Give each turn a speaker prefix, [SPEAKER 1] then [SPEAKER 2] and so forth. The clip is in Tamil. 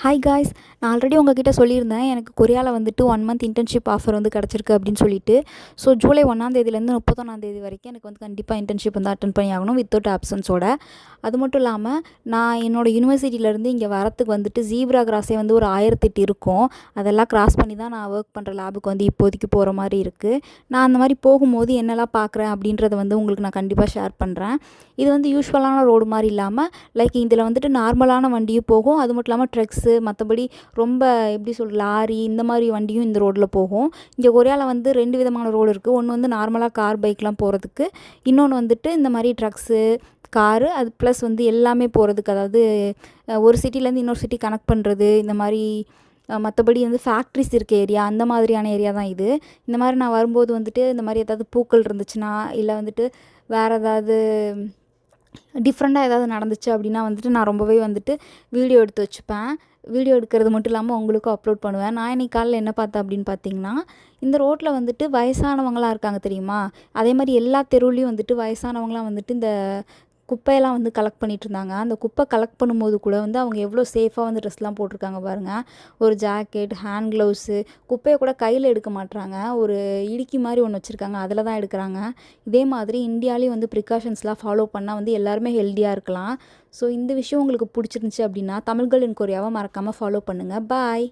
[SPEAKER 1] ஹாய் காய்ஸ், நான் ஆல்ரெடி உங்ககிட்ட சொல்லியிருந்தேன் எனக்கு கொரியாவில் வந்துட்டு 1 மந்த் இன்டர்ன்ஷிப் ஆஃபர் வந்து கிடச்சிருக்கு அப்படின்னு சொல்லிட்டு. ஸோ ஜூலை 1ஆந்தேதியிலேருந்து 31ஆந்தேதி வரைக்கும் எனக்கு வந்து கண்டிப்பாக இன்டர்ன்ஷிப் வந்து அட்டன் பண்ணி ஆகணும் வித்தவுட் ஆப்சன்ஸோட. அது மட்டும் இல்லாமல் நான் என்னோடய யூனிவர்சிட்டியிலேருந்து இங்கே வரத்துக்கு வந்துட்டு ஜீப்ரா கிராஸே வந்து ஒரு 1008 இருக்கும். அதெல்லாம் கிராஸ் பண்ணி தான் நான் ஒர்க் பண்ணுற லேபுக்கு வந்து இப்போதைக்கு போகிற மாதிரி இருக்குது. நான் அந்த மாதிரி போகும்போது என்னெல்லாம் பார்க்குறேன் அப்படின்றத வந்து உங்களுக்கு நான் கண்டிப்பாக ஷேர் பண்ணுறேன். இது வந்து யூஸ்வலான ரோடு மாதிரி இல்லாமல் இதில் வந்துட்டு நார்மலான வண்டியும் போகும். அது மட்டும் இல்லாமல் ட்ரக்ஸு மற்றபடி ரொம்ப எப்படி லாரி இந்த மாதிரி வண்டியும் இந்த ரோட்டில் போகும். இங்கே கொரியாவில் வந்து 2 விதமான ரோடு இருக்குது. ஒன்று வந்து நார்மலாக கார் பைக்லாம் போகிறதுக்கு, இன்னொன்று வந்துட்டு இந்த மாதிரி ட்ரக்ஸு காரு அது ப்ளஸ் வந்து எல்லாமே போகிறதுக்கு. அதாவது ஒரு சிட்டிலேருந்து இன்னொரு சிட்டி கனெக்ட் பண்ணுறது இந்த மாதிரி. மற்றபடி வந்து ஃபேக்ட்ரிஸ் இருக்க ஏரியா அந்த மாதிரியான ஏரியா தான் இது. இந்த மாதிரி நான் வரும்போது வந்துட்டு இந்த மாதிரி ஏதாவது பூக்கள் இருந்துச்சுன்னா இல்லை வந்துட்டு வேறு ஏதாவது டிஃப்ரெண்ட்டாக ஏதாவது நடந்துச்சு அப்படின்னா வந்துட்டு நான் ரொம்பவே வந்துட்டு வீடியோ எடுத்து வச்சுப்பேன். வீடியோ எடுக்கிறது மட்டும் இல்லாமல் உங்களுக்கும் அப்லோட் பண்ணுவேன். நான் இன்னைக்கு காலையில் என்ன பார்த்தேன் அப்படின்னு பார்த்தீங்கன்னா, இந்த ரோட்டில் வந்துட்டு வயசானவங்களாம் இருக்காங்க தெரியுமா? அதே மாதிரி எல்லா தெருவுலேயும் வந்துட்டு வயசானவங்களாம் வந்துட்டு இந்த குப்பையெல்லாம் வந்து கலெக்ட் பண்ணிகிட்டு இருந்தாங்க. அந்த குப்பை கலெக்ட் பண்ணும்போது கூட வந்து அவங்க எவ்வளோ சேஃபாக வந்து ட்ரெஸ்லாம் போட்டிருக்காங்க பாருங்கள். ஒரு ஜாக்கெட், ஹேண்ட் க்ளவுஸு, குப்பையை கூட கையில் எடுக்க மாட்றாங்க. ஒரு இடுக்கி மாதிரி ஒன்று வச்சுருக்காங்க, அதில் தான் எடுக்கிறாங்க. இதே மாதிரி இந்தியாவிலேயும் வந்து ப்ரிகாஷன்ஸ்லாம் ஃபாலோ பண்ணால் வந்து எல்லாருமே ஹெல்த்தியாக இருக்கலாம். ஸோ இந்த விஷயம் உங்களுக்கு பிடிச்சிருந்துச்சி அப்படின்னா தமிழ் கேர்ள் இன் கொரியாவை மறக்காமல் ஃபாலோ பண்ணுங்கள். பாய்.